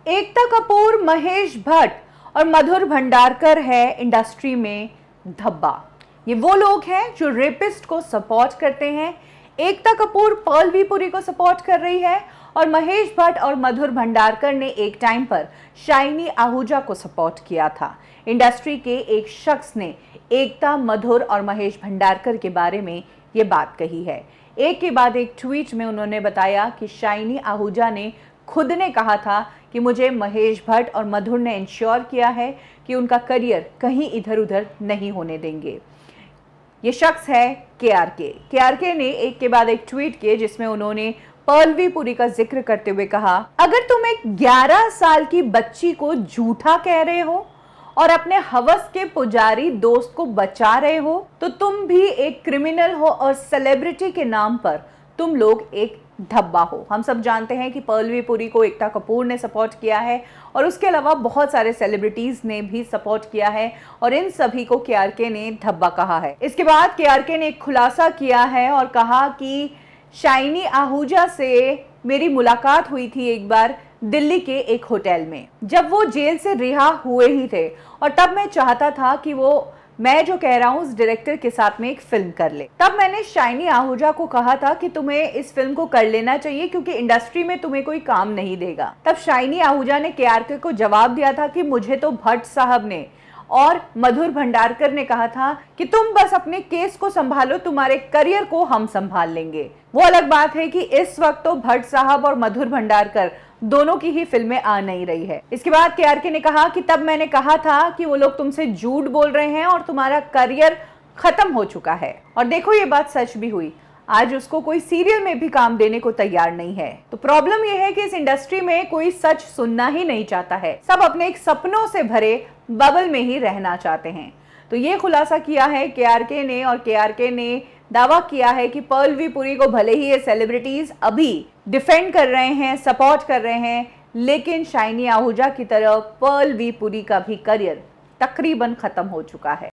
एकता कपूर, महेश भट्ट और मधुर भंडारकर है इंडस्ट्री में धब्बा। ये वो लोग हैं जो रेपिस्ट को सपोर्ट करते हैं। एकता कपूर पर्ल पुरी को सपोर्ट कर रही है और महेश भट्ट और मधुर भंडारकर ने एक टाइम पर शाइनी आहूजा को सपोर्ट किया था। इंडस्ट्री के एक शख्स ने एकता, मधुर और महेश भंडारकर के बारे में ये बात कही है। एक के बाद एक ट्वीट में उन्होंने बताया कि शाइनी आहूजा ने खुद ने कहा था कि मुझे महेश भट्ट और मधुर ने इंश्योर किया है कि उनका करियर कहीं इधर उधर नहीं होने देंगे। ये शख्स है के.आर.के ने एक के बाद एक ट्वीट किए जिसमें उन्होंने पर्ल पुरी का जिक्र करते हुए कहा, अगर तुम एक 11 साल की बच्ची को झूठा कह रहे हो और अपने हवस के पुजारी दोस्त को बचा रहे हो तो तुम भी एक क्रिमिनल हो और सेलिब्रिटी के नाम पर तुम लोग एक धब्बा हो। हम सब जानते हैं कि पर्ल पुरी को एकता कपूर ने सपोर्ट किया है और उसके अलावा बहुत सारे सेलिब्रिटीज ने भी सपोर्ट किया है और इन सभी को के.आर.के ने धब्बा कहा है। इसके बाद के.आर.के ने एक खुलासा किया है और कहा कि शाइनी आहूजा से मेरी मुलाकात हुई थी एक बार दिल्ली के एक होटल में, जब वो जेल से रिहा हुए ही थे, और तब मैं चाहता था कि वो मैं जो कह रहा हूँ उस डायरेक्टर के साथ में एक फिल्म कर ले। तब मैंने शाइनी आहूजा को कहा था कि तुम्हें इस फिल्म को कर लेना चाहिए क्योंकि इंडस्ट्री में तुम्हें कोई काम नहीं देगा। तब शाइनी आहूजा ने के.आर.के को जवाब दिया था कि मुझे तो भट्ट साहब ने और मधुर भंडारकर ने कहा था कि तुम बस अपने केस को संभालो, तुम्हारे करियर को हम संभाल लेंगे। वो अलग बात है कि इस वक्त तो भट्ट साहब और मधुर भंडारकर दोनों की ही फिल्में आ नहीं रही है। इसके बाद के.आर.के ने कहा कि तब मैंने कहा था कि वो लोग तुमसे झूठ बोल रहे हैं और तुम्हारा करियर खत्म हो चुका है, और देखो ये बात सच भी हुई। आज उसको कोई सीरियल में भी काम देने को तैयार नहीं है। तो प्रॉब्लम यह है कि इस इंडस्ट्री में कोई सच सुनना ही नहीं चाहता है। सब अपने एक सपनों से भरे बबल में ही रहना चाहते हैं। तो ये खुलासा किया है के.आर.के ने, और के.आर.के ने दावा किया है कि पर्ल पुरी को भले ही ये सेलिब्रिटीज अभी डिफेंड कर रहे हैं, सपोर्ट कर रहे हैं, लेकिन शाइनी आहूजा की तरह पर्ल पुरी का भी करियर तकरीबन खत्म हो चुका है।